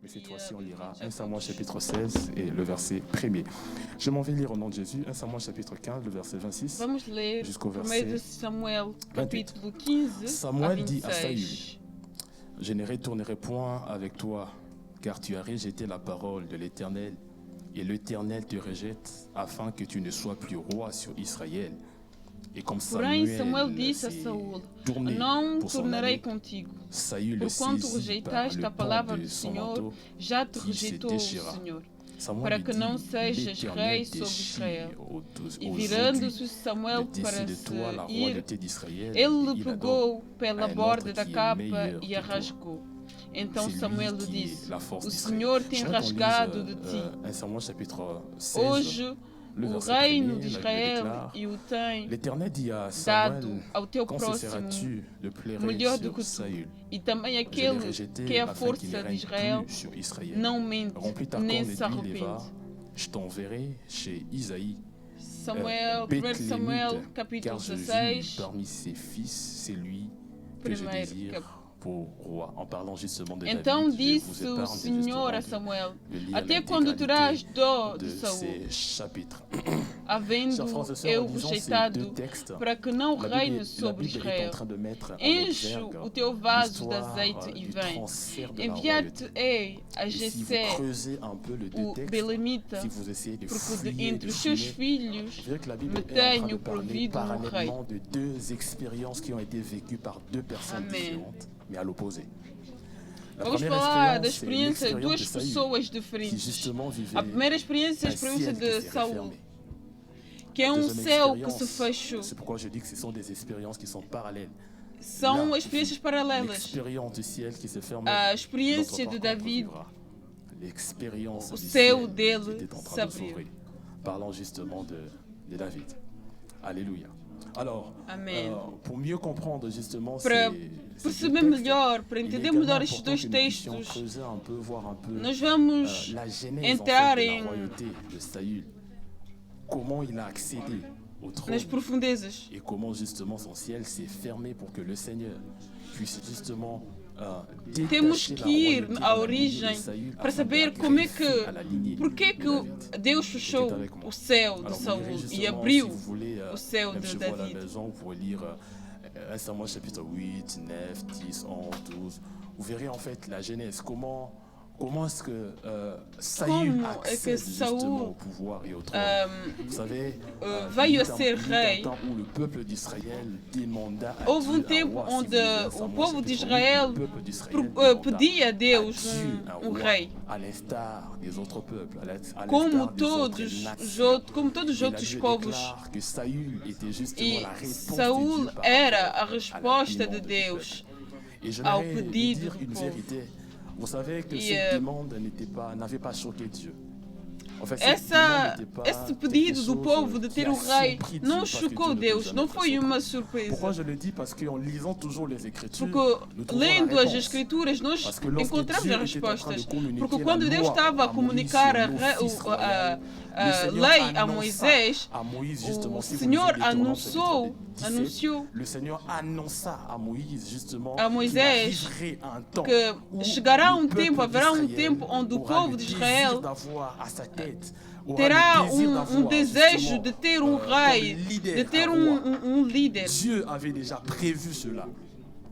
Mais cette fois-ci, on lira 1 Samuel chapitre 16 et le verset 1er. Je m'en vais lire au nom de Jésus, 1 Samuel chapitre 15, le verset 26 Vamos ler jusqu'au primeiro verset de Samuel, 28. capítulo 15 a Samuel dit à Saül, 26. je ne retournerai point avec toi, car tu as rejeté la parole de l'Éternel, et l'Éternel te rejette, afin que tu ne sois plus roi sur Israël. Et comme Porém, Samuel Samuel disse a s'est Saúl: tourné Não pour s'en tornarei aller, contigo, Saül le porquanto saisit par rejeitaste le a pan palavra de do son Senhor, manteau, já te qu'il se rejeitou o déchira. Senhor, Samuel para lui que não dit, sejas l'Éternel rei sobre déchire Israel. E aujourd'hui virando-se Samuel de para décider de se toi la ir, royauté d'Israël, ele et lhe il la donne pegou pela à un borda autre da qui est capa meilleur e que a toi. rasgou. Então C'est lui Samuel lhe qui disse: est la force O d'Israël. Senhor tem Je voudrais qu'on lise rasgado de ti. 1 Samuel chapitre 16, Hoje le o verset reino 1er, de la Bible Israel déclare, e o tem l'Éternel dit à dado Samuel, ao teu quand próximo cesseras-tu de pleurer melhor do sur que tu. Saül? E também Je l'ai aquele que rejeté é a afin qu'il ne força de règne Israel plus sur Israël. não mente, Remplis ta nem corne se d'huile et va, arrepende. je t'enverrai chez Isaïe, Samuel, 1 Samuel, Béthlémite, capítulo car je jure 16, parmi ses fils, c'est lui que je primeiro désire cap- pour roi. En parlant justement de Então David, je disse vous o épargne Senhor a justement Samuel: de lire Até quando terás dó l'intégralité de de Saul, ces chapitres. havendo Chers frères et sœurs, eu en lisant ces rejeitado, deux textes, para que não la reine Bible sobre est en Israel? train de mettre en Enche exergue o teu vaso de l'histoire azeite e du vem. transfert de la royauté. Enviar-te-ei a Et si vous Jessé, creusez un peu le deux o textes, Belemita, si vous essayez de porque fouiller, de entre de os seus fouiller, filhos vous verrez que la Bible me est en train de tenho parler provido um rei. parallèlement de deux expériences qui ont été vécues par deux personnes Amém. différentes, mais à l'opposé. La Vamos première falar da expérience, c'est experiência de l'expérience duas de Saül, pessoas qui diferentes. justement vivait A primeira experiência é a un experiência ciel qui de s'est Saul, refermé. que é La um deuxième céu que se expérience, fechou. c'est pourquoi je dis que ce sont des expériences qui sont parallèles. São Là, experiências paralelas. l'expérience du ciel qui se ferme, A notre experiência par de contre David, vivra l'expérience o du céu ciel dele qui était en train de s'abriu. s'ouvrir. Parlons justement de David. Alléluia. Alors, Amém. pour mieux comprendre justement Para ces perceber deux textes, melhor, para il est entender également melhor estes important dois que nous puissions textos, creuser un peu, voir un peu nós vamos la genèse en entrar fait, de la em royauté de Saül. Comment il a accédé au trône nas profundezas. et comment justement son ciel s'est fermé pour que le Seigneur puisse justement Temos détacher la que ir royauté à de la lignée de origem Saül para afin saber de como é greffer à la que, lignée porquê de que David. Deus fechou Vous êtes avec moi? o céu de Alors, vous Saul lirez e justement, abriu si vous voulez, o céu même de chez vous à la David. maison, vous pouvez lire 1 Samuel chapitre 8, 9, 10, 11, 12. Vous verrez en fait la genèse, comment est-ce que Saül Como é que accède justement Saul au pouvoir et au trône. Vous savez, veio a il ser y eut rei. un temps où le peuple d'Israël demanda à Houve Dieu un tempo roi. Si vous onde lisez 1 o Samuel povo de chapitre 8, Israel le peuple d'Israël pedia a demanda Deus à Dieu un um roi, rei. à l'instar des autres peuples, à l'instar Como des autres todos os nations. como todos os Et la outros Bible povos. déclare que Saül était justement E la réponse de Saul Dieu par era a rapport à la resposta de demande du Deus peuple. Et je ao voudrais vous pedido dire do une povo. vérité. Vous savez que E, cette demande n'avait pas choqué Dieu. En fait, cette Esse demande n'était pas pedido quelque do chose povo de qui ter a um rei surpris não Dieu, parce que chocou Dieu ne peut Deus, jamais não être foi surpris. uma Pourquoi surpresa. je le dis? Parce qu'en lisant toujours les Écritures, Porque nous trouvons la lendo as réponse. Escrituras nós Parce que lorsque encontramos Dieu as était en train de respostas. communiquer Porque la quando Deus loi estava a à comunicar Moïse sur l'office royal, a le Seigneur lei a annonça Moisés, à Moïse, justement, o si vous Senhor lisez Deutéronome chapitre anunciou, 17, anunciou le Seigneur annonça à Moïse justement a qu'il Moisés arriverait un temps que où chegará le tempo, peuple haverá d'Israël tempo onde o aura povo le de désir Israel d'avoir à sa tête, aura terá le désir um d'avoir, desejo justement, de ter comme rei, leader, de ter un roi. líder. Dieu avait déjà prévu cela.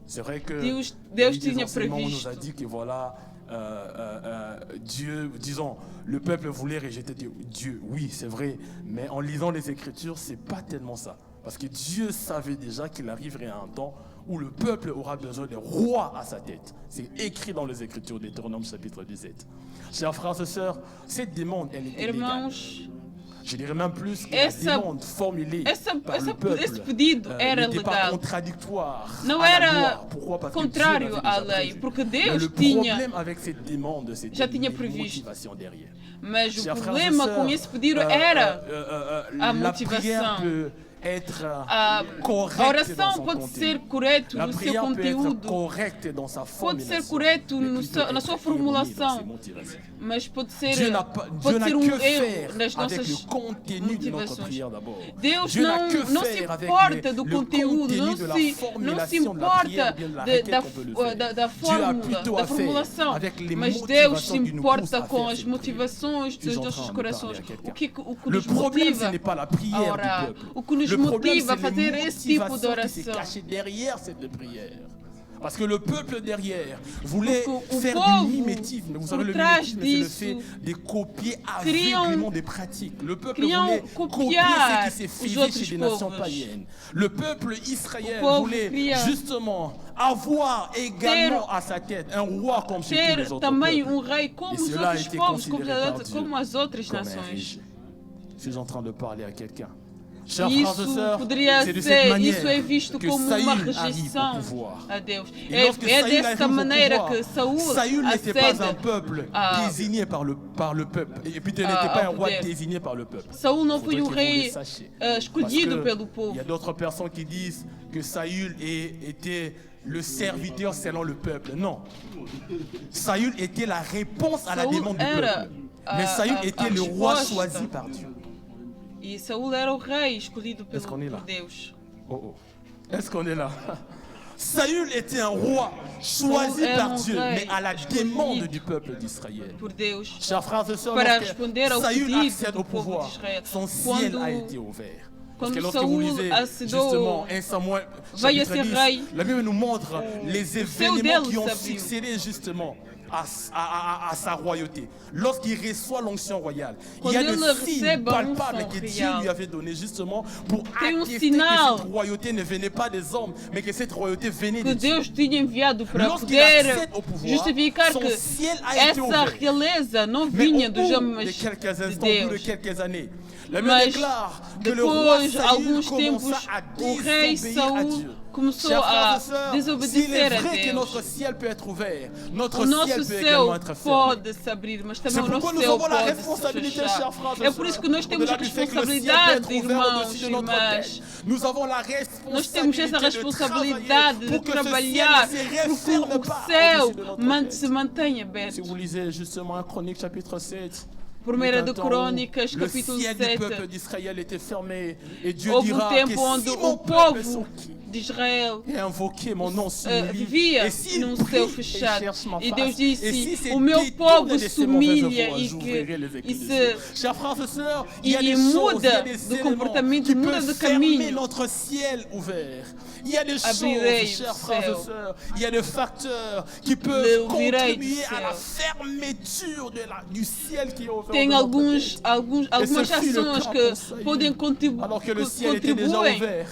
C'est vrai que Deus des tinha enseignements, on nous previsto. a dit que voilà, Dieu, disons, le peuple voulait rejeter Dieu. Oui, c'est vrai, mais en lisant les Écritures, c'est pas tellement ça. Parce que Dieu savait déjà qu'il arriverait à un temps où le peuple aura besoin d'un roi à sa tête. C'est écrit dans les Écritures, Deutéronome chapitre 17. Chers frères et sœurs, cette demande, elle était légale. Irmãos, Je dirais même plus que la demande formulée par le peuple esse pedido era n'était pas legal. contradictoire Não à la era loi. Pourquoi? Parce que Dieu contrário l'avait à déjà lei, prévu. porque Mais Deus le tinha, problème avec cette demande, c'était já tinha les previsto. motivations derrière. Mas o Chers frères et problema sœurs, com esse pedido era la motivação. prière peut être A correcte dans oração son pode contenu. ser correto La no seu prière peut être conteúdo, correcte dans sa pode formulation. ser correto mais no plutôt seu- na être sua erroné formulação, dans ses motivations. mas pode ser, Dieu n'a pode ser que erro faire nas avec nossas le contenu de notre motivações. prière d'abord. Deus Dieu n'a que não se faire avec importa do le conteúdo, contenu não de la se formulation de la prière, importa ou bien de la da, requête da, qu'on peut le faire. da, da Dieu a fórmula, plutôt da à faire formulação, avec les mas Deus se motivations qui nous importa poussent à com faire as cette motivações prière. dos nossos corações. O que Le nos problème, ce motiva n'est pas la a prière orar, du peuple. o que nos Le problème, motiva a c'est fazer les esse tipo de motivations qui oração. s'est cachées derrière cette prière. Parce que le peuple derrière voulait Porque o faire povo, du mimétisme. Vous savez, le por trás mimétisme, c'est le disso, fait de copier criam- aveuglément des pratiques. Le peuple criam voulait copier copiar ce qui s'est os fait outros chez des nations povos. païennes. Le peuple israélien povo voulait queria justement avoir également à sa tête un roi comme chez tous les ter autres também peuples. rei como Et os cela a outros été povos, considéré par Dieu como as outras comme un nações. riche. Suis-je en train de parler à quelqu'un? Chers Isso frères et sœurs, poderia c'est de cette ser, manière isso é visto que como uma Saül arrive au rejeição pouvoir. a Deus. Et É, lorsque é Saül arrive dessa au maneira pouvoir, que Saül n'était pas un acede peuple a- désigné par le peuple. Et puis il n'était a- pas un ao roi poder. désigné par le peuple. Saul não foi Faudrait o que vous le rei sachiez. escolhido Parce que pelo povo. il y a d'autres personnes qui disent que Saül était le serviteur selon le peuple. Non. Saül était la réponse à la Saül demande du era peuple. Mais Saül était le roi resposta. choisi par Dieu. E Saul era o rei escolhido Est-ce qu'on est là? por Deus. Oh oh. Est-ce qu'on est là? Saül était un roi choisi Saül par era Dieu, rei mais à la escolhido demande du peuple d'Israël. Por Deus. Chers frères et sœurs, Para lorsque responder ao Saül pedido accède do au povo pouvoir, d'Israël. son ciel Quando- a été ouvert. Parce que quando lorsque vous Saul lisez acedou, justement 1 Samuel veio a chapitre ser 10, rei, la Bible nous montre les céu événements dele qui ont s'abriu. succédé justement à sa royauté. Lorsqu'il reçoit l'onction royale, il y a Quando des ele signes recebe a palpables unção que Dieu real. lui avait donné justement pour Tem attester que sinal cette royauté ne venait pas des hommes, mais que cette royauté venait de Que Dieu. Deus tinha enviado para Lorsqu'il poder accède au pouvoir, justificar son que ciel a été essa ouvert. realeza não Mais vinha au dos bout homens de quelques de instants, au bout de Deus. quelques années, la Bible Mas déclare que le roi depois, Saül alguns tempos, commença à o rei désobéir à Saul Dieu. começou Chers frères a et sœurs, desobedecer s'il est a vrai que Deus. notre ciel peut être ouvert, notre O ciel nosso peut céu également être fermé. pode se abrir, mas C'est também o nosso pourquoi nous céu avons la pode se responsabilité, fechar. chers frères et É por isso que nós sœurs, temos a au-delà du fait que le ciel peut responsabilidade, être ouvert irmãos au-dessus e de notre irmãs. tête. Nous avons la Nós temos essa responsabilidade de trabalhar para que o céu se mantenha Si aberto. vous lisez justement 1 Chronique chapitre 7, Primeira de il y a un temps où Crônicas, le capítulo ciel du 7. peuple d'Israël était fermé et Dieu Houve dira que tempo onde si mon o peuple povo s'enquit de Israel et invoquer mon nom sur lui, vivia et s'il num prie céu et fechado. cherche ma E face, Deus et disse: si se o meu détourne povo de se ses mauvaises humilha voies, e j'ouvrirai les que écrits e des se cieux. Chers frères et sœurs, il y a e des choses, il y a muda des do éléments comportamento, qui muda peuvent de fermer caminho. notre ciel ouvert. Il y a des choses, Abrirei o chers frères céu. et sœurs, il y a des facteurs qui peuvent Ouvirei contribuer do à la céu. fermeture du ciel qui est ouvert. Tem de notre tête. algumas ce fut le ações cas que pour Saül. podem Alors que le ciel était déjà contribuem ouvert,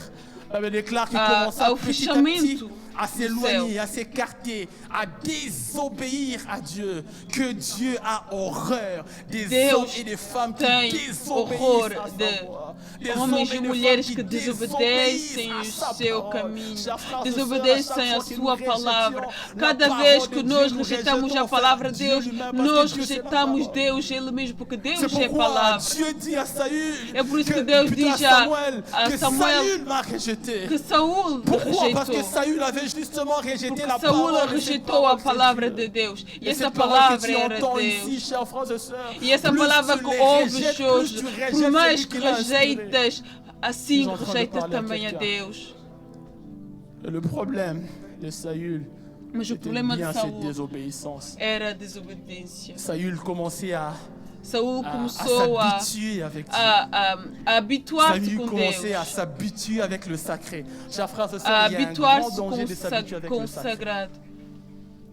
la Bible déclare qu'il Ah, commença au petit à petit fechamento à do s'éloigner, céu. à s'écarter, à désobéir à Dieu. Que Dieu a horreur des Deus hommes et des femmes qui tem désobéissent horror à sa de voix. Des homens hommes e et des mulheres femmes que qui desobedecem à o sa seu parole. caminho, Chers frères et sœurs, desobedecem à a chaque fois que sua nous palavra. rejetons Cada la vez parole que de nós Dieu, nous rejeitamos rejetons a palavra de Dieu Deus, lui-même, parce que nós Dieu, c'est la rejeitamos parole. Deus Ele mesmo, porque Deus C'est é a pourquoi palavra. Dieu dit à Saül, É por isso que Deus plutôt diz a que Samuel Saül m'a rejeté. Que Saul Pourquoi? Parce que rejeitou. Saül avait justement rejeté Porque la Saul parole. de cette rejeitou a parole, c'est palavra Dieu. de Deus. E Et essa cette parole palavra que tu era entends Deus. ici, chers frères et sœurs, E essa plus palavra tu que les ouves rejettes, hoje, plus tu por rejettes mais celui que qui l'a inspiré. rejeitas, assim Nous sommes en train de rejeitas parler à também a quelqu'un. Deus. Le problème de Saül, Mas o c'était problema de bien cette Saul désobéissance. era a desobediência. Saül commençait à Saul começou s'habituer avec Dieu. a habituar-se Saül com commençait à Deus, s'habituer avec le sacré. Chers frères et a sœurs, il y a un grand habituar-se danger de s'habituer avec com le o sacré. sagrado.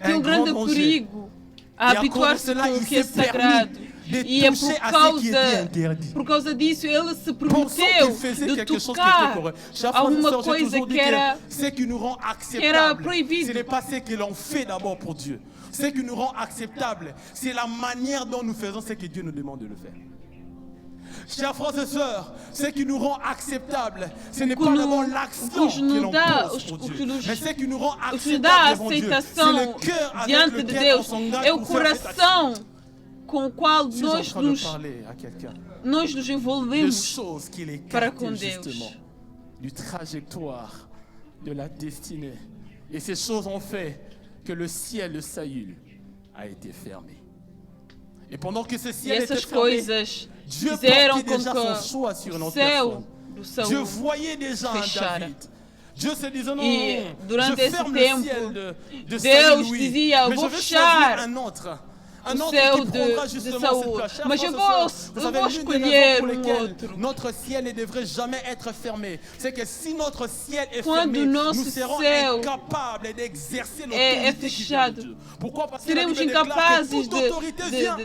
Tem Un grande grand danger. perigo a Et à cause de habituar-se cela, com il o que é s'est permis sagrado. de E é toucher à ce qui était interdit. por causa disso, ele se Pensons permitiu qu'il faisait de quelque chose qui était tocar correct. Chers frères et alguma sœurs, j'ai coisa toujours dit que era que ce qui nous rend era acceptable, proibido. ce n'est pas ce que l'on fait d'abord pour Dieu. Ce qui nous rend acceptable, c'est la manière dont nous faisons ce que Dieu nous demande de le faire. Chers frères et sœurs, ce qui nous rend acceptable, ce n'est que pas nous- d'abord o l'action que nos que l'on dá- pose pour o que Dieu, nos- mais ce qui nous rend o que nos dá acceptable devant Dieu, c'est aceitação le cœur avec diante de lequel on Deus s'engage é o pour faire cette action. coração com o qual Je suis en train de nós parler à quelqu'un nos des envolvemos choses qu'il est para com Deus. justement du trajectoire, de la destinée. Et ces choses ont fait que le ciel de Saül a été fermé. Et pendant que ce ciel était fermé, Dieu portait déjà son choix sur notre personne. Dieu voyait déjà un David. Dieu se disait non, je ferme le ciel de Saül, oui, mais je vais choisir un autre qui prendra justement cette place. Mas eu vou escolher outro. Notre ciel ne devrait jamais être fermé. C'est que si notre ciel est fermé, nous serons incapables d'exercer l'autorité qui vient de Dieu. Pourquoi? Parce que la Bible déclare que toute autorité vient.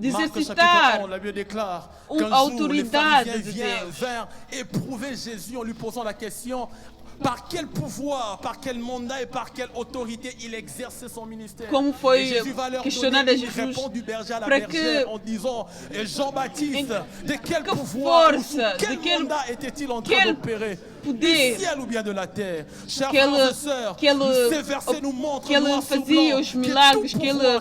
Exercitar la Bible déclare a autoridade de vers éprouver Jésus en lui posant la question par quel pouvoir, par quel mandat et par quelle autorité il exerçait son ministère. Como foi Jésus va leur questionado donner a une Jesus réponse du berger à la para bergère que en disant Jean-Baptiste, de quel pouvoir, de quel mandat était-il en train d'opérer? Du ciel ou bien de la terre. Chers frères et sœurs, ces versets nous montrent noir sur blanc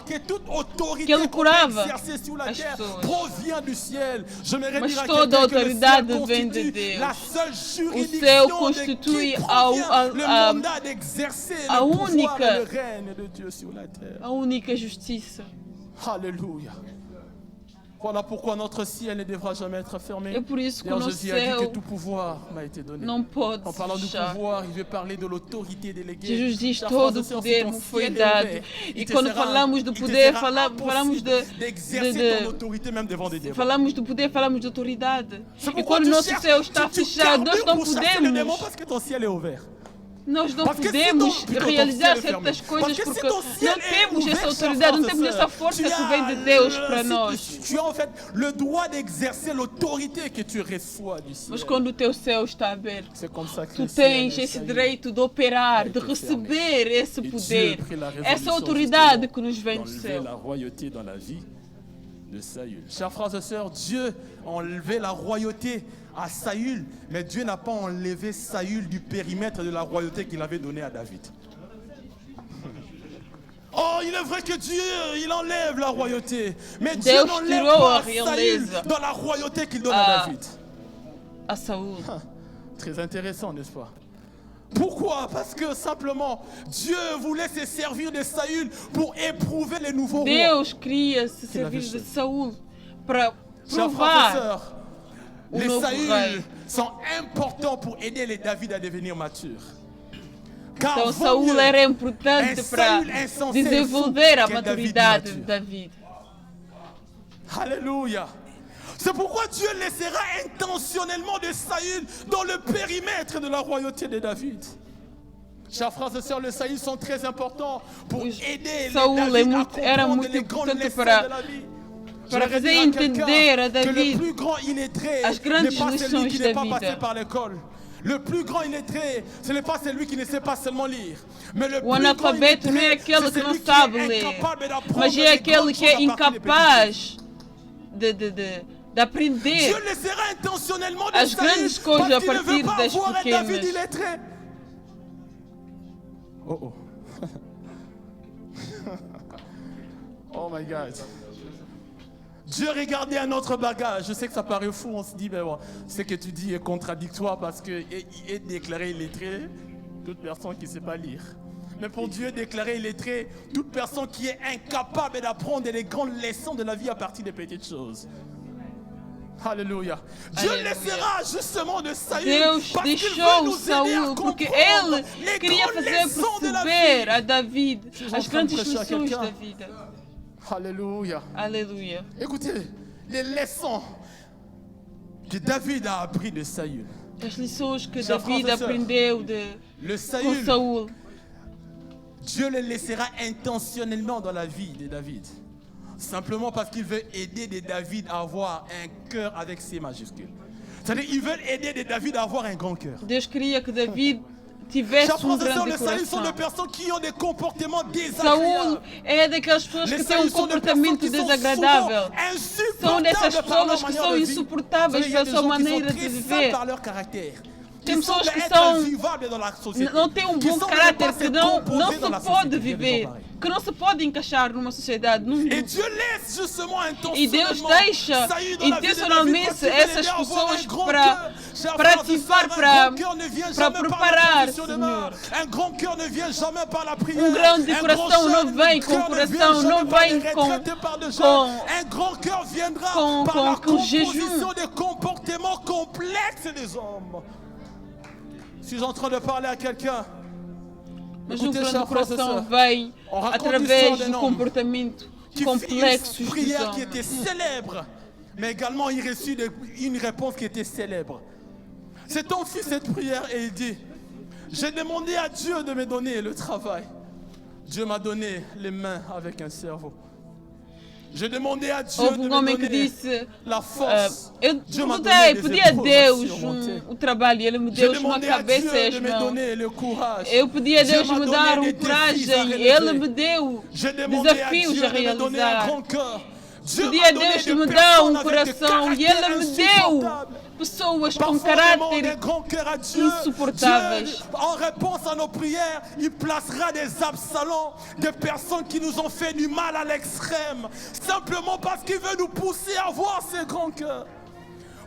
que toute autorité qu'on a exercée sur la terre provient du ciel. Je me dire à quelqu'un que le ciel constitue la seule juridiction de qui provient le mandat d'exercer le pouvoir et le règne de Dieu sur la terre. A única justiça. Alléluia. Voilà pourquoi notre ciel ne devra jamais être fermé. É por isso que o nosso Jésus a dit que céu tout pouvoir m'a été donné. não pode En parlant du fechar. pouvoir, il veut parler de l'autorité déléguée. Jesus diz Chers todo o frères et sœurs, poder si ton me foi ciel est dado. ouvert, E il te quando sera- falamos do il te poder, sera falamos impossible de d'exercer ton autorité même devant des démons. falamos do poder, falamos de autoridade. C'est E pourquoi quando o tu nosso cherches- céu está tu fechado, nós não carbures pour chasser le démon podemos. parce que ton ciel est ouvert. Nós não Parce que se podemos ton- plutôt ton realizar ciel est fermé. certas coisas Parce que porque se ton ciel não est temos ouvert, essa chers autoridade, não frères et temos essa sœurs, força tu que as vem de Deus para si nós. tu as en fait le droit d'exercer l'autorité que tu reçois du ciel. Mas quando o teu céu está aberto, C'est comme ça que tu le ciel tens est esse saillant. direito de operar, de receber esse Et Dieu poder, prit la essa résolution autoridade justement que nos vem do d'enlever céu. la royauté dans la vie de Saül. Chers frères et sœurs, Dieu a enlevé la royauté à Saül, mais Dieu n'a pas enlevé Saül du périmètre de la royauté qu'il avait donné à David. Oh, il est vrai que Dieu, il enlève la royauté, mais Dieu Deus n'enlève tirou pas a Saül realeza dans la royauté qu'il donne Ah. à David. A Saúl. Très intéressant, n'est-ce pas? Pourquoi? Parce que simplement, Dieu voulait se servir de Saül pour éprouver les nouveaux rois. Deus queria se Que servir l'a de Saúl para Chers frères et provar sœurs, o les novo Saül rei. sont importants pour aider les David à devenir matures. Car Então vaut Saúl mieux era importante un para Saül insensé et desenvolver a fou qu'un David maturidade de mature. David. Alléluia. C'est pourquoi Dieu laissera intentionnellement de Saül dans le périmètre de la royauté de David. Chers frères et sœurs, les Saül sont très importants pour aider les Saúl David à era comprendre muito les grandes importante leçons para- de la vie. para J'aimerais fazer dire à quelqu'un entender a que le David plus grand illettré as grandes n'est pas celui lições qui da n'est pas vida. passé par l'école. Le plus grand illettré, ce n'est pas celui qui ne sait pas seulement lire. Mais le O plus grand analfabeto não é illettré, aquele c'est que não celui qui sabe est ler, incapable d'apprendre mas é les aquele grandes que é choses à partir des petites choses. incapaz de aprender Dieu laissera intentionnellement de as Saül grandes coisas parce a qu'il ne veut partir pas das avoir un David pequenas. illettré. Oh oh. Oh my God. Dieu regardait un autre bagage. Je sais que ça paraît fou, on se dit, mais bon, ce que tu dis est contradictoire parce que est déclaré illettré toute personne qui ne sait pas lire. Mais pour Dieu, déclaré illettré toute personne qui est incapable d'apprendre les grandes leçons de la vie à partir des petites choses. Alléluia. Dieu Alléluia. laissera justement de Saül Deus parce qu'il veut deixou nous aider à Saúl porque comprendre ele les queria grandes fazer leçons de la perceber vie. a David Vocês as vão grandes prêcher a lições quelqu'un? da vida. Alléluia. Aleluia. Écoutez, les leçons que David a appris de Saül. As lições que Chers David frères et sœurs, aprendeu Le com Saül, Saúl. Dieu le laissera intentionnellement dans la vie de David. Simplement parce qu'il veut aider des David à avoir un cœur avec C majuscule. C'est-à-dire qu'il veut aider des David à avoir un grand cœur. Deus queria que David tivesse Chers frères et sœurs, grande les Saül sont coração. des personnes qui ont des comportements Saúl désagréables. é daquelas pessoas Les que têm Saül sont des personnes comportamento qui sont desagradável. souvent São dessas insupportables par leur pessoas que manière são de vivre. insuportáveis Il y a pela des sua gens qui sont maneira de très simples viver. par leur caractère. Tem Qui pessoas semblent que être são invivables dans la société. não têm um Qui bom semblent caráter, pas que se não composer dans la se société. pode Il y a des gens viver. pareils. que não se pode encaixar numa sociedade. Et Dieu laisse justement E Deus intentionnellement deixa intencionalmente essas pessoas para ativar, para preparar, Senhor. Un grand cœur ne vient jamais par la prière. Grande coração não vem com coração, não vem un grand cœur viendra par la composition des comportements complexes des hommes. Suis-je en train de parler à quelqu'un? Mas o grande coração vem através do comportamento complexo dos homens. Qui était célèbre, mais également il reçut une réponse qui était célèbre. Cet homme fit cette prière et il dit: j'ai demandé à Dieu de me donner le travail. Dieu m'a donné les mains avec un cerveau. J'ai demandé à Dieu de me donner la force. Eu pedi a Deus o trabalho, Ele me deu uma cabeça e as mãos. Eu pedi a Deus me dar coragem, Ele me deu desafios a realizar. Pedi a Deus me dar coração e Ele me deu pessoas com caráter insuportáveis. En réponse à nos prières, il placera des Absalons, des personnes qui nous ont fait du mal à l'extrême, simplement parce qu'il veut nous pousser à avoir ces grands cœurs.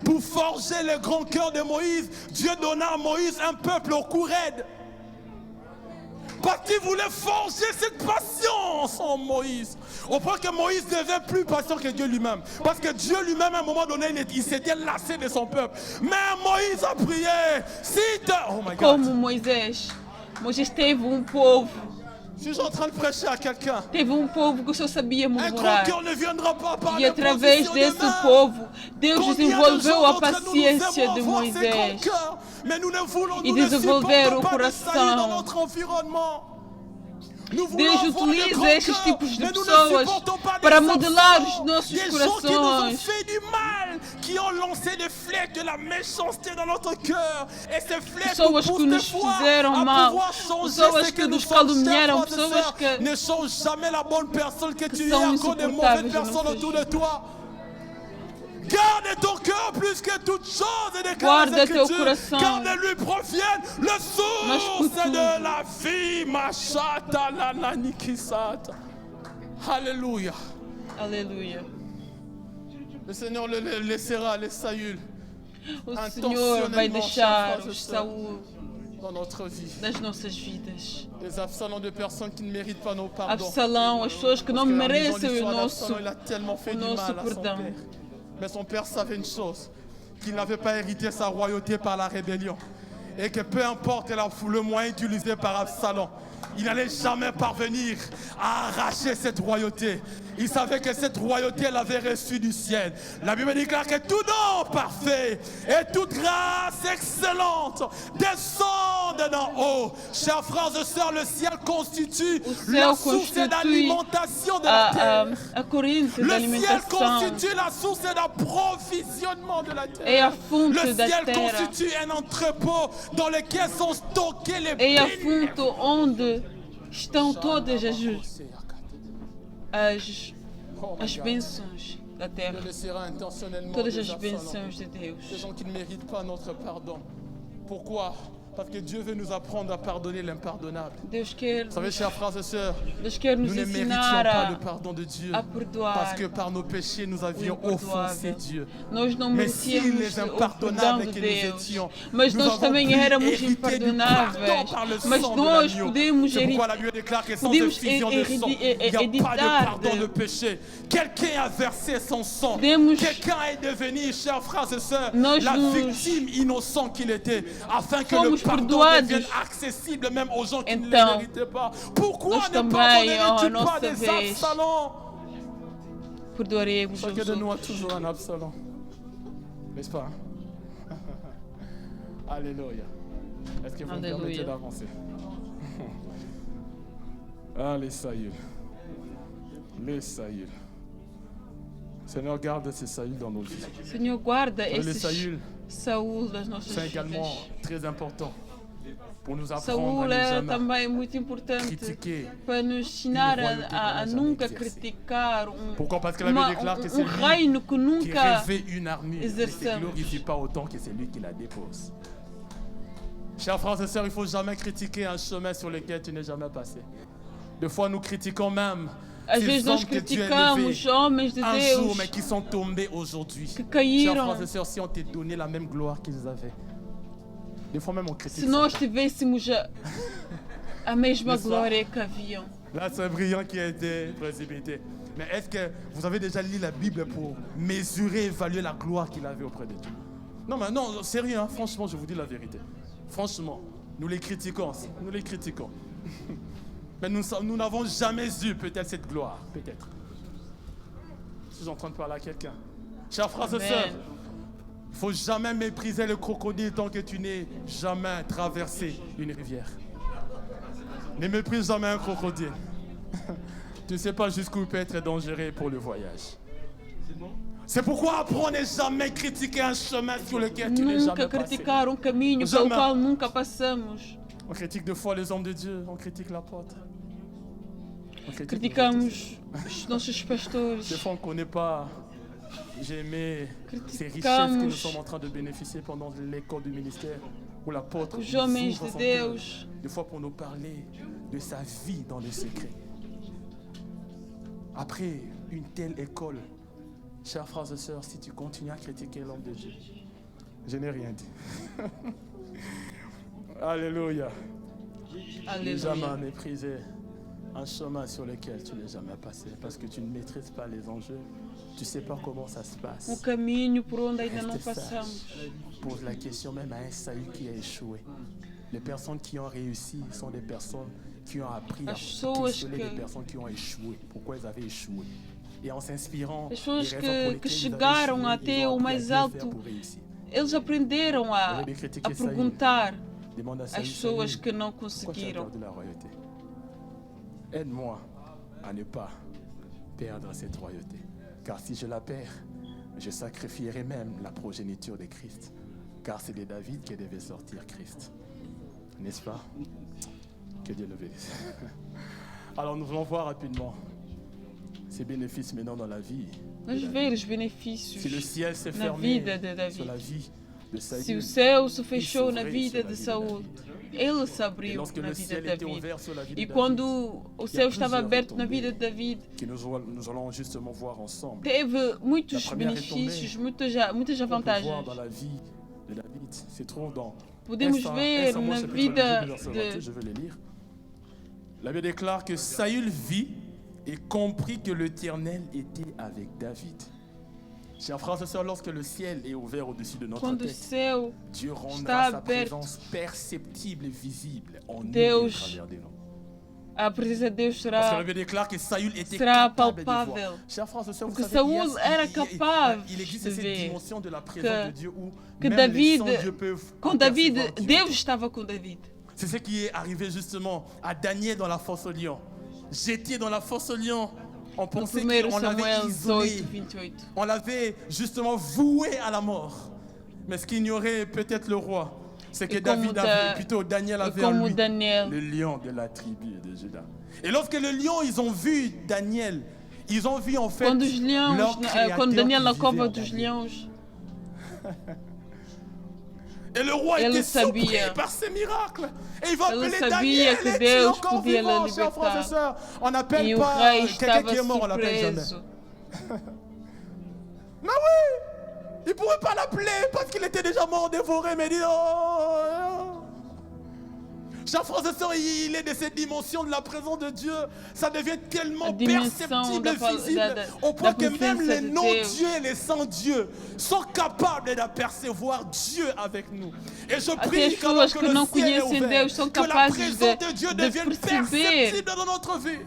Pour forger le grand cœur de Moïse, Dieu donna à Moïse un peuple au cou raide. Parce qu'il voulait forger cette patience en Moïse. Au point que Moïse devait plus patient que Dieu lui-même. Parce que Dieu lui-même, à un moment donné, il s'était lassé de son peuple. Mais Moïse a prié. Oh my God. Como Moisés teve povo. Je suis en train de prêcher à quelqu'un. Teve povo que só sabia murmurar. Un grand cœur ne viendra pas par e através desse povo, Deus desenvolveu a paciência de Moisés e desenvolver o coração. Deus utiliza esses tipos de pessoas para modelar os nossos corações. Qui ont lancé des flèches de la méchanceté dans notre cœur. Et ces flèches pessoas que nos fizeram mal, pessoas que nos caluniaram, pessoas que ne sont jamais la bonne personne que tu es à cause de mauvaises personnes autour de toi. Garde ton cœur plus que toute chose et déclare les Écritures, car de lui proviennent le source de la vie. Machata la nanikisata. Alléluia. Alléluia. Le Seigneur le laissera, les Saül, o Senhor vai deixar os Saul dans notre vie. Nas nossas vidas. Des Absalons de personnes qui ne méritent pas nos pardons. Absalão, as pessoas que não merecem o nosso perdão. Mais son père savait une chose, qu'il n'avait pas hérité sa royauté par la rébellion. Et que peu importe le moyen utilisé par Absalom, il n'allait jamais parvenir à arracher cette royauté. Il savait que cette royauté l'avait reçue du ciel. La Bible déclare que tout don parfait et toute grâce excellente descendent d'en haut. Chers frères et sœurs, le ciel constitue la source d'alimentation de la terre. Le ciel constitue la source d'approvisionnement de la terre. Le ciel constitue un entrepôt dans lequel sont stockés les bénéfices. Onde estão todas as bênçãos da terra, todas as bênçãos de Deus. Des gens qui ne méritent pas notre pardon. Pourquoi? Parce que Dieu veut nous apprendre à pardonner l'impardonnable. Vous savez, chers frères et sœurs, nous ne méritions pas le pardon de Dieu parce que par nos péchés, nous avions offensé Dieu. Mais si les impardonnables que nous étions, nous avons pu hériter du pardon par le sang de l'agneau. C'est pourquoi la Bible déclare que sans effusion de sang, il n'y a pas de pardon de péché. Quelqu'un a versé son sang. Quelqu'un est devenu, chers frères et sœurs, la victime innocente qu'il était, afin que le pardon devienne accessible même aux gens qui ne le méritaient pas. Pourquoi ne pardonnerais-tu pas des Absalons? Chacun de nous a toujours un Absalom. N'est-ce pas? Alléluia. Est-ce que vous me permettez d'avancer? Ah, les Saül. Les Saül. Seigneur, garde ces Saül dans nos vies. Seigneur, guarda esses Saül das nossas vidas. C'est également très important pour nous apprendre Saúl à é ne também muito importante para nos ensinar a nunca criticar Pourquoi? Parce que la Bible déclare que c'est lui reino que qui nunca revêt une armure et ne se glorifie pas autant que c'est lui qui la dépose. Chers frères et sœurs, il ne faut jamais critiquer un chemin sur lequel tu n'es jamais passé. Des fois, nous critiquons même Às vezes ces nós hommes que Dieu a criticamos élevés homens de un jour, Deus mais qui sont tombés aujourd'hui. que Chers caíram. frères et sœurs, si on t'a donné la même gloire qu'ils avaient, des fois même on critique. Se nós ça. tivéssemos a mesma N'est-ce pas? glória que haviam. Là, c'est brillant qui a été précipité. Mais est-ce que vous avez déjà lu la Bible pour mesurer, évaluer la gloire qu'il avait auprès de Dieu? Non, mais non, sérieux, hein, franchement, je vous dis la vérité. Franchement, nous les critiquons, nous les critiquons. Mais nous n'avons jamais eu peut-être cette gloire, peut-être. Je suis en train de parler à quelqu'un. Chers frères et sœurs, il ne faut jamais mépriser le crocodile tant que tu n'es jamais traversé une rivière. Ne méprise jamais un crocodile. Tu ne sais pas jusqu'où il peut être dangereux pour le voyage. C'est pourquoi apprends ne jamais critiquer un chemin sur lequel tu n'es jamais passé. Criticar caminho pelo qual nunca passamos. On critique deux fois les hommes de Dieu, on critique l'apôtre. Criticamos os nossos pastores. Des fois on ne connaît pas. J'ai aimé ces richesses que nous sommes en train de bénéficier pendant l'école du ministère où l'apôtre os homens de Deus. Des fois pour nous parler de sa vie dans le secret. Après une telle école, chers frères et sœurs, si tu continues à critiquer l'homme de Dieu, je n'ai rien dit. Alléluia. Ne jamais mépriser un chemin sur lequel tu n'es jamais passé parce que tu ne maîtrises pas les enjeux. Tu ne sais pas comment ça se passe. O caminho por onde ainda não passamos. Pose la question même à un Saül qui a échoué. Les personnes qui ont réussi sont des personnes qui ont appris à questionner les personnes qui ont échoué. Pourquoi elles avaient échoué. Et en s'inspirant des raisons que chegaram até o mais alto, eles aprenderam a perguntar às pessoas que não conseguiram. Aide-moi à ne pas perdre cette royauté. Car si je la perds, je sacrifierai même la progéniture de Christ. Car c'est de David que devait sortir Christ. N'est-ce pas? Que Dieu le bénisse. Alors nous allons voir rapidement ces bénéfices maintenant dans la vie. Vamos ver os benefícios si le ciel s'est na fermé vida de David. Sur la vie de Saül, se o céu se fechou na vida de Saul, ele se abriu na vida de David. E quando o céu estava aberto na vida de David, nous allons justement voir ensemble. Teve muitos benefícios, muitas vantagens. Dans la vie de David, se trouve dans Podemos ver na vida de... Je vais le lire. La Bible déclare que Saül vit et comprit que l'Éternel était avec David. Chers frères et sœurs, lorsque le ciel est ouvert au-dessus de notre tête, Dieu rendra sa présence perceptible et visible en nous et au travers de nous. A presença de Deus Parce que la Bible déclare que Saül était capable de voir. Chers frères et sœurs, vous savez, il existe cette dimension de la présence de Dieu où même les sans-dieux peuvent com David, Deus estava com David. C'est ce qui est arrivé justement à Daniel dans la fosse au lion. J'étais dans la fosse au lion. On pensait qu'on l'avait isolé. On l'avait justement voué à la mort. Mais ce qu'ignorait peut-être le roi, c'est que Daniel avait en lui le lion de la tribu de Juda. Et lorsque le lion, ils ont vu Daniel, ils ont vu en fait leur créateur quando Daniel na cova en dos leões. Et le roi était surpris par ces miracles. Et il va appeler Daniel, que Deus encore vivant, chers frères et sœurs. On n'appelle pas quelqu'un qui est mort, on l'appelle jamais. Mais oui, il ne pourrait pas l'appeler parce qu'il était déjà mort, dévoré, mais il dit oh. Chers frères et sœurs, il est de cette dimension de la présence de Dieu. Ça devient tellement perceptible et visible au point que même les non-dieux et les sans-dieux sont capables d'apercevoir Dieu avec nous. Et je prie que le ciel est ouvert, que la présence de Dieu devienne perceptible dans notre vie.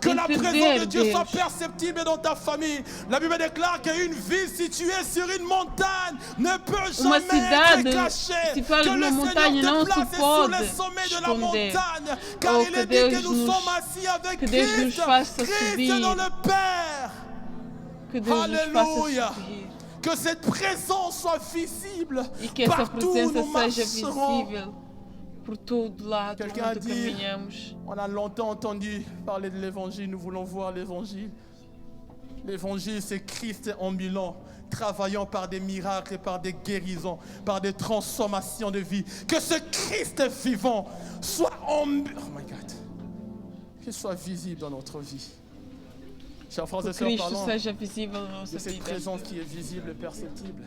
Que la présence de Dieu soit perceptible dans ta famille. La Bible déclare qu'une ville située sur une montagne ne peut jamais être cachée. Que le Seigneur te place sur les sommets de la montagne, car il est dit que nous sommes assis avec Christ, Christ dans le Père. Alléluia. Que cette présence soit visible partout où nous marcherons. Quelqu'un a dit, on a longtemps entendu parler de l'évangile, nous voulons voir l'évangile. L'évangile, c'est Christ ambulant, travaillant par des miracles et par des guérisons, par des transformations de vie. Que ce Christ vivant soit ambulant. Oh my God. qu'il soit visible dans notre vie. Chers frères et Que sœurs, Cristo parlons seja visível na de nossa cette vida. présence qui est visible et perceptible.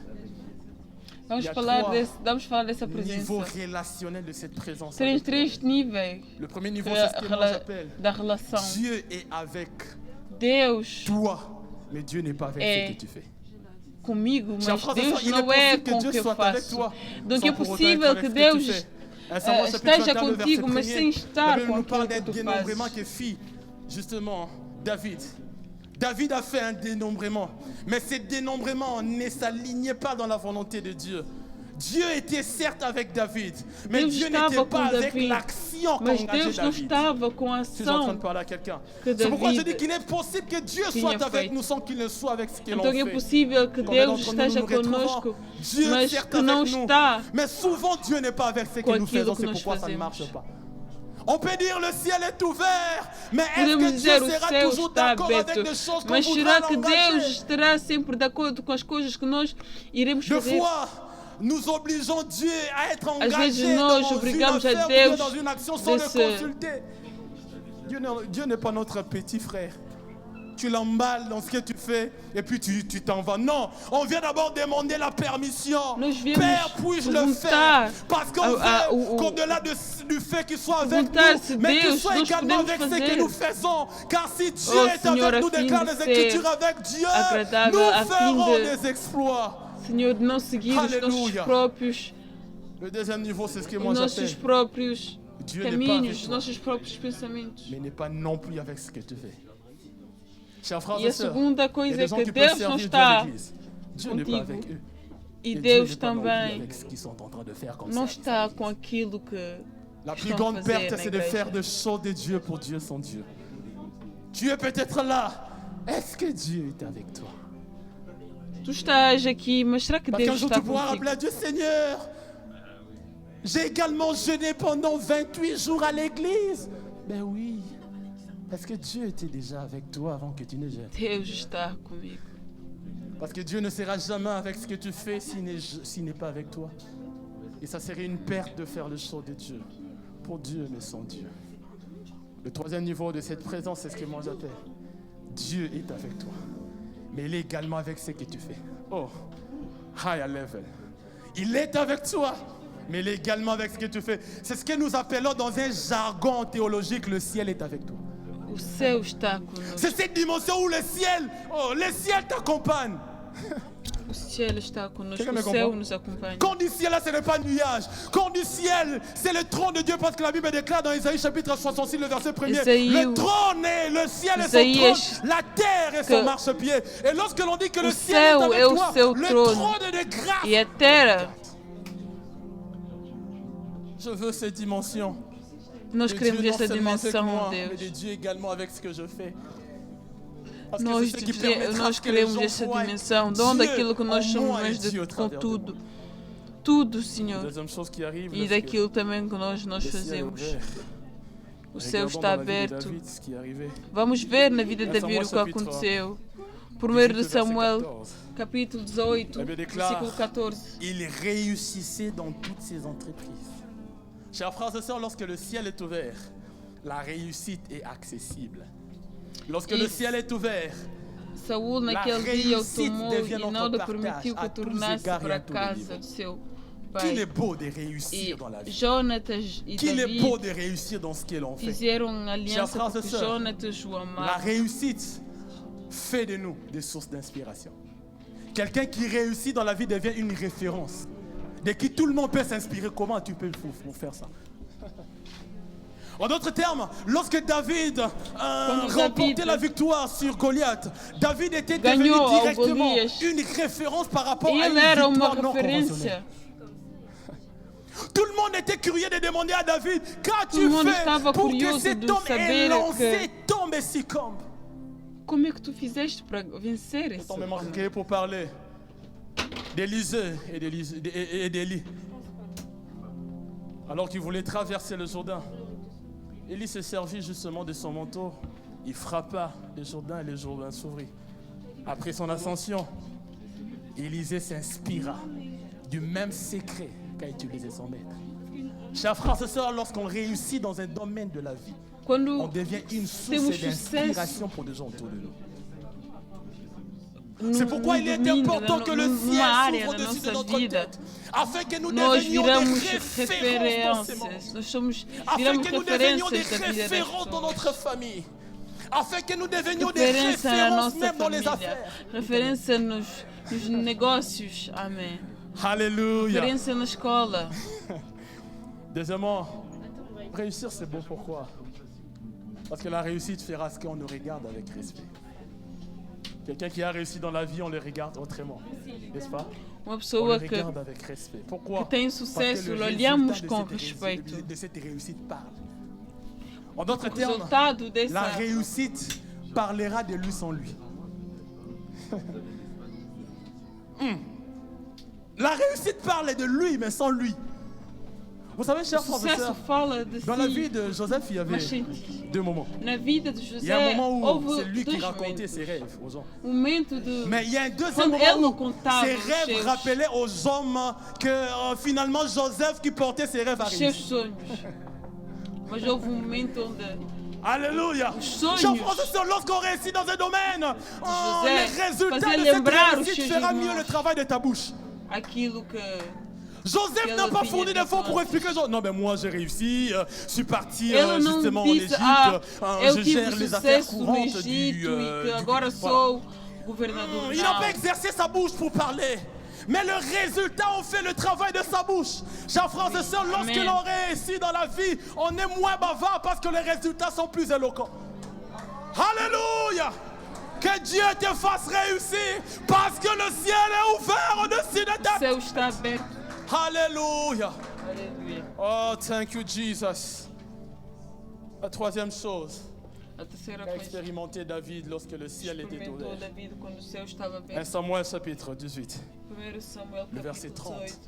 Vamos Il y a falar dessa niveau presença. relationnel de cette présence. Tem avec três níveis Le premier niveau, c'est ce que moi j'appelle da relação. Dieu est avec Deus toi, mais Dieu n'est pas avec ce que tu fais. comigo, mas Chers frères et Deus sœurs, il não est é possible que com o Dieu que eu soit avec faço. toi, Donc sans é pour autant possível être que avec ce que tu Deus fais. Samuel, chapitre esteja 21, le verset contigo, mas 1er, sem estar la Bible com nous parle aquilo d'un que tu dénombrement fazes. qui fit justement David. David a fait un dénombrement, mais ce dénombrement ne s'alignait pas dans la volonté de Dieu. Dieu était certes avec David, mais Deus Dieu estava n'était com pas avec David, l'action mas qu'engageait Deus não David. estava com a Je suis en train ação. de parler à quelqu'un. que C'est pourquoi je David dis qu'il est possible que Dieu tinha soit avec feito. nous sans qu'il ne soit avec ce que l'on Então é fait. possível que Combien Deus d'entre nous esteja nous retrouvons? conosco, Dieu mas certes que não avec nous, está. mais souvent Dieu n'est pas avec ce que com nous aquilo faisons, que c'est nós pourquoi ça ne fazemos. marche pas. On peut dire le ciel est ouvert, mais est-ce Podemos que Dieu dizer o sera céu toujours está d'accord avec aberto, des choses qu'on mas voudra será que Deus l'engager? estará sempre de acordo com as coisas que nós iremos Deux fazer? fois, nous obligeons Dieu à être Às vezes engagé nós dans une obrigamos a affaire ou bien Deus dans une action sans de le se- consulter. Dieu n'est pas notre petit frère. Tu l'emballes dans ce que tu fais et puis tu t'en vas. Non, on vient d'abord demander la permission. Nós viemos Père, puis-je le perguntar faire? Parce qu'on veut qu'au-delà du fait qu'il soit avec perguntar se nous, mais qu'il Deus, soit nós également podemos avec ce fazer. que nous faisons. Car si Dieu Oh, est Senhor, avec nous, a fim déclare de les Écritures, avec Dieu, agradável, a nous fim ferons de- des exploits. Senhor, de não seguir os nossos Aleluia. próprios, Le deuxième niveau, c'est ce que os moi nossos j'appelle. próprios Dieu n'est pas caminhos, avec os toi, nossos próprios pensamentos. mais n'est pas non plus avec ce que tu fais. Chers frères E et a sœurs, segunda il y a coisa des é gens que qui peuvent Deus não servir Dieu à está l'église. Dieu n'est pas contigo. avec eux. E Et Dieu Deus n'est pas non plus também avec ce qu'ils sont en train de faire comme não ça. está com aquilo que La plus estão a grande fazer perte, na c'est de igreja. faire des choses de Dieu pour Dieu sans Dieu. Dieu peut être là. Est-ce que Dieu est avec toi? Tu estás aqui, mas será que Parce qu'un Deus jour está tu pourras contigo? rappeler à Dieu, Seigneur, j'ai également jeûné pendant 28 jours à l'église. Ben oui, parce que Dieu était déjà avec toi avant que tu ne jeûnes. Deus está comigo. Parce que Dieu ne sera jamais avec ce que tu fais s'il n'est pas avec toi. Et ça serait une perte de faire le show de Dieu. Pour Dieu, mais sans Dieu. Le troisième niveau de cette présence, c'est ce que moi j'appelle. Dieu est avec toi. Mais il est également avec ce que tu fais. Oh, higher level. Il est avec toi, mais il est également avec ce que tu fais. C'est ce que nous appelons dans un jargon théologique, le ciel est avec toi. O céu está conosco. C'est cette dimension où le ciel t'accompagne. O ciel está conosco. Quelqu'un me O céu comprend? nos acompanha. Quand du ciel, là, ce n'est pas un nuage. Quand du ciel, c'est le trône de Dieu, parce que la Bible déclare dans Isaïe chapitre 66, le verset 1er, Isaïe, le trône est, le ciel est son Isaïe, trône, la terre est son que marchepied. Et lorsque l'on dit que le o ciel est céu avec é o toi, seu le trono. trône de grâce. E a terra, Je veux cette dimension. nós De queremos Dieu non esta seulement avec dimensão moi, de mais de Deus. Dieu également avec ce que je fais. Parce que Nós, c'est ce qui permettra nós que les queremos gens essa voient dimensão, de onde Dieu aquilo que nós en somos moi et mais Dieu au com travers de moi. tudo. Tudo, La Senhor. deuxième chose qui arrive, E lorsque daquilo também que nós le ciel est fazemos. ouvert. O céu Regardons está dans la vie de aberto. David ce qui est arrivé. Vamos ver na vida de Essa Davi o que moça aconteceu. 1 de verset Samuel, 14. capítulo 18, La Bible déclare, versículo 14. il réussissait dans toutes ses entreprises. Chers frères et sœurs, lorsque le ciel est ouvert, la réussite est accessible. Lorsque le ciel est ouvert, Saúl naquele dia o réussite tomou devient e notre não lhe partage permitiu que à tous tornasse égards et para à tous les casa niveaux. do seu qu'il pai. est beau de E réussir dans la vie. Jonatas e Qu'il est Davi beau de réussir dans ce que l'on fait. fizeram aliança frères et porque sœurs, Jonatas o La amava. réussite fait de nous des sources d'inspiration. Quelqu'un qui réussit dans la vie devient une référence, de qui tout le monde peut s'inspirer. Comment tu peux faire ça? En d'autres termes, lorsque David remportait la victoire sur Goliath, David était devenu Ganhou ao directement Golias. une référence par rapport à une Ele era uma victoire non conventionnelle. referência. Tout le monde était curieux de demander à David, qu'as-tu Tout le monde fait estava pour que curioso cet de homme saber élancé tombe et succombe? Como é que tu fizeste para vencer esse On m'a homem? marqué pour parler d'Élisée et d'Élie. Alors qu'il voulait traverser le Jourdain, Élie se servit justement de son manteau. Il frappa le Jourdain et le Jourdain s'ouvrit. Après son ascension, Élisée s'inspira du même secret qu'a utilisé son maître. Chers frères et sœurs, lorsqu'on réussit dans un domaine de la vie, on devient une source d'inspiration pour des gens autour de nous. C'est pourquoi il est important que le ciel s'ouvre au-dessus de notre tête, afin que nous devenions des références dans notre famille, afin que nous devenions des références même dans les affaires. Referência nos negócios, amém. Alléluia. Referência na escola. Deuxièmement, réussir c'est beau, pourquoi? Parce que la réussite fera ce qu'on nous regarde avec respect. Quelqu'un qui a réussi dans la vie, on le regarde autrement, n'est-ce pas? Uma On pessoa le que regarde avec respect. Pourquoi? tem Parce que sucesso, le olhamos résultat com de respeito. de cette réussite parle. En d'autres O termes, resultado la dessa réussite parlera de lui sans lui. La réussite parle de lui, mais sans lui. Vous savez, chers frères et sucesso sœurs, fala de dans la vie si. de Joseph, il y avait Mas deux moments. na vida de Il y a un José moment où houve c'est lui qui dois racontait momentos. ses rêves aux gens. Momento de Mais il y a un deuxième quando ele moment não où contava ses os rêves seus, rappelaient aux hommes que finalement Joseph qui portait ses rêves a os seus réussi. sonhos. Mas houve momento onde Alléluia. sonhos. Chers frères et sœurs, lorsqu'on réussit dans un domaine, Joseph les résultats faisait de cette lembrar os réussite seus fera irmãos. mieux le travail de ta bouche. aquilo que Joseph n'a pas fourni d'efforts pour expliquer non mais moi j'ai réussi, je suis parti justement en Égypte, eu je tive gère les affaires sucesso no courantes du, Egito e que agora voilà. sou governador. Il n'a pas exercé sa bouche pour parler. Mais le résultat, on fait le travail de sa bouche. Chers frères et sœurs, lorsque Amen. l'on réussit dans la vie, on est moins bavard parce que les résultats sont plus éloquents. Alléluia! Que Dieu te fasse réussir parce que le ciel est ouvert au-dessus de ta O céu está aberto. Alléluia! Aleluia. Oh, thank you, Jesus. La troisième chose A terceira qu'a coisa expérimenté David lorsque le ciel était experimentou ouvert. David quando o céu estava 1 aberto. Samuel chapitre 18. 1 Samuel Le verset capítulo 30. 18,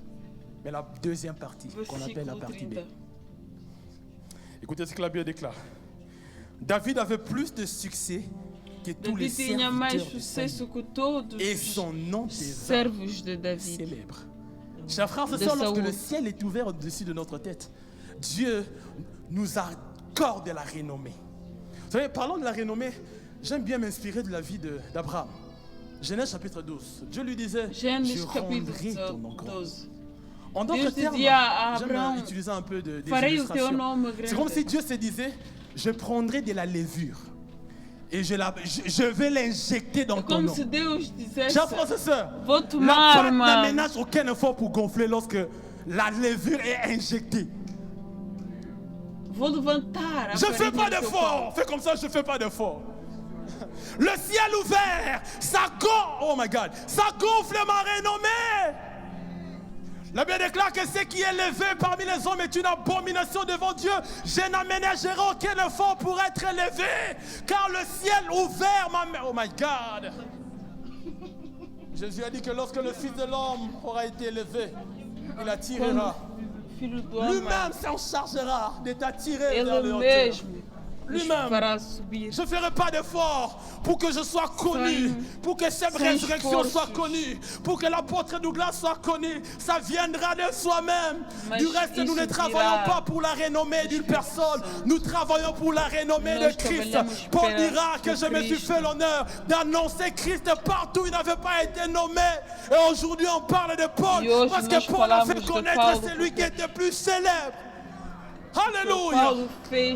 Mais la deuxième partie, qu'on appelle la versículo partie B. 30. Écoutez ce que la Bible déclare. David avait plus de succès que tous les David tinha mais serviteurs de sucesso Saül. que todos Et os son nom des servos de David. célèbre. Chers frères et De sœurs, lorsque Saül. le ciel est ouvert au-dessus de notre tête, Dieu nous accorde de la renommée. Vous savez, parlons de la renommée, j'aime bien m'inspirer de la vie d'Abraham. Genèse chapitre 12. Dieu lui disait, Gênesis je rendrai capítulo ton nom grand. 12. En d'autres Deus termes, dizia a j'aime Abraão, utiliser un peu des farei o teu illustrations. nome C'est comme grande. si Dieu se disait, je prendrai de la levure et je vais l'injecter dans É ton como nom. se Deus dissesse: Chers frères et sœurs, vou la tomar pâte uma. n'aménage aucun effort pour gonfler lorsque la levure est injectée. Vou levantar a Je ne fais farinha pas do teu d'effort. Fais comme ça, je ne fais pas d'effort. Le ciel ouvert, ça gonfle, oh my God, ça gonfle ma renommée. La Bible déclare que ce qui est élevé parmi les hommes est une abomination devant Dieu. Je n'aménagerai aucun effort pour être élevé, car le ciel ouvert m'a... Oh my God. Jésus a dit que lorsque le Fils de l'homme aura été élevé, il attirera. Quando o filho do homem, Lui-même s'en chargera de t'attirer vers le ele hauteur. mesmo nos Lui-même. fará subir. Je ne ferai pas d'effort pour que je sois connu, pour que cette résurrection soit connue, pour que l'apôtre Douglas soit connu. Ça viendra de soi-même. Mas Du reste, nous ne isso travaillons virá pas pour la renommée d'une personne. Nous travaillons pour la renommée de Nós Christ. trabalhamos Paul para dira que o je me suis Cristo. fait l'honneur d'annoncer Christ partout où il n'avait pas été nommé. Et aujourd'hui, on parle de Paul E hoje parce nós que Paul a fait falamos de connaître Paulo celui qui était plus célèbre. O Alléluia. Paulo fez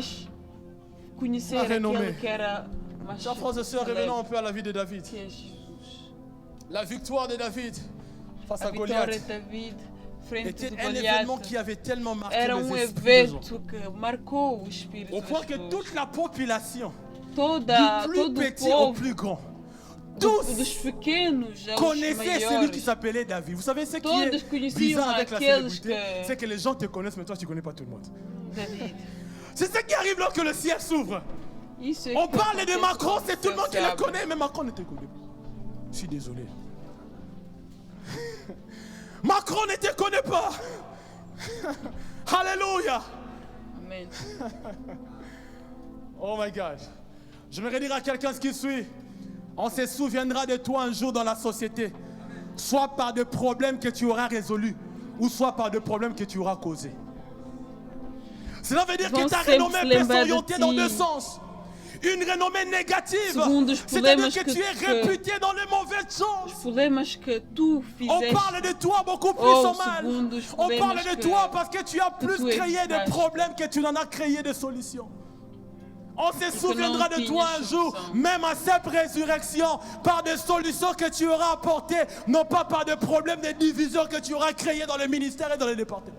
conhecer A renommée. aquele que era mais Chers frères et sœurs, revenons un peu à la vie de David. que é Jesus. La victoire de David face A à vitória de Goliath David frente était de un événement Goliath qui avait tellement marqué era les esprits des gens. evento que marcou o espírito Au point das que pessoas. toute la population, Todo du plus o petit au povo, plus grand, dos tous pequenos aos connaissaient celui qui maiores, s'appelait David. Vous savez ce qui Todos est conheciam bizarre avec la aqueles célébrité, que- c'est que les gens te connaissent, mais toi tu ne connais pas tout le monde. David. C'est ce qui arrive lorsque le ciel s'ouvre. Isso é On que parle de acontece Macron, quando c'est o tout le céu monde qui se le abre. connaît, mais Macron ne te connaît pas. Je suis désolé. Macron ne te connaît pas. Alléluia. Amém. Oh my God. J'aimerais dire à quelqu'un ce qui suit. On se souviendra de toi un jour dans la société. Soit par des problèmes que tu auras résolus, ou soit par des problèmes que tu auras causés. Cela veut dire que ta renommée peut s'orienter dans deux sens. Une renommée négative, c'est-à-dire que tu es réputé dans les mauvaises choses. On parle de toi beaucoup plus en mal. On parle de toi parce que tu as plus créé de problèmes que tu n'en as créé de solutions. On se souviendra de toi un jour, même à cette résurrection, par des solutions que tu auras apportées, non pas par des problèmes de division que tu auras créés dans le ministère et dans les départements.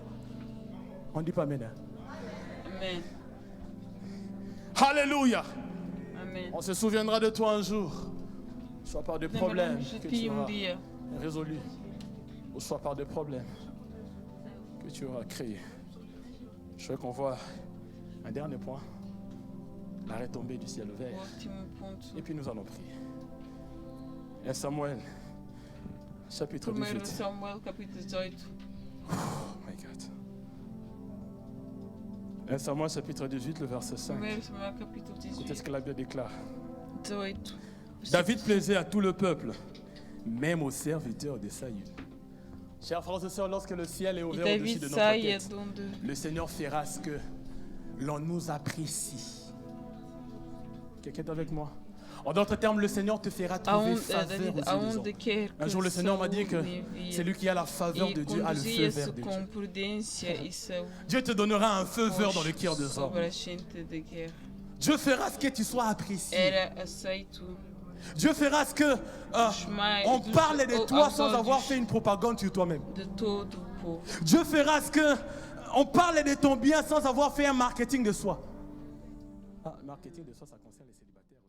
On ne dit pas amen. Amen. Alléluia. Amen. On se souviendra de toi un jour, soit par des problèmes que tu auras résolus, ou soit par des problèmes que tu auras créés. Je veux qu'on voit un dernier point. La retombée du ciel vert. Et puis nous allons prier. 1 Samuel, chapitre 18. Samuel, capítulo 18. Oh my God. 1 Samuel, chapitre 18, le verset 5. Écoutez ce que la Bible déclare. 18. David plaisait à tout le peuple, même aux serviteurs de Saül. Chers frères et sœurs, lorsque le ciel est ouvert au-dessus de notre tête, le Seigneur fera ce que l'on nous apprécie. Quelqu'un est avec moi? En d'autres termes, le Seigneur te fera trouver faveur aux yeux des hommes. Un jour, le Seigneur m'a dit que celui qui a la faveur de Dieu a le feu vert de Dieu. Dieu te donnera un feu vert dans le cœur des hommes. Dieu fera ce que tu sois apprécié. Dieu fera ce que on parle de toi sans avoir fait une propagande sur toi-même. Dieu fera ce que on parle de ton bien sans avoir fait un marketing de soi. Ah, marketing de soi, ça concerne les célibataires.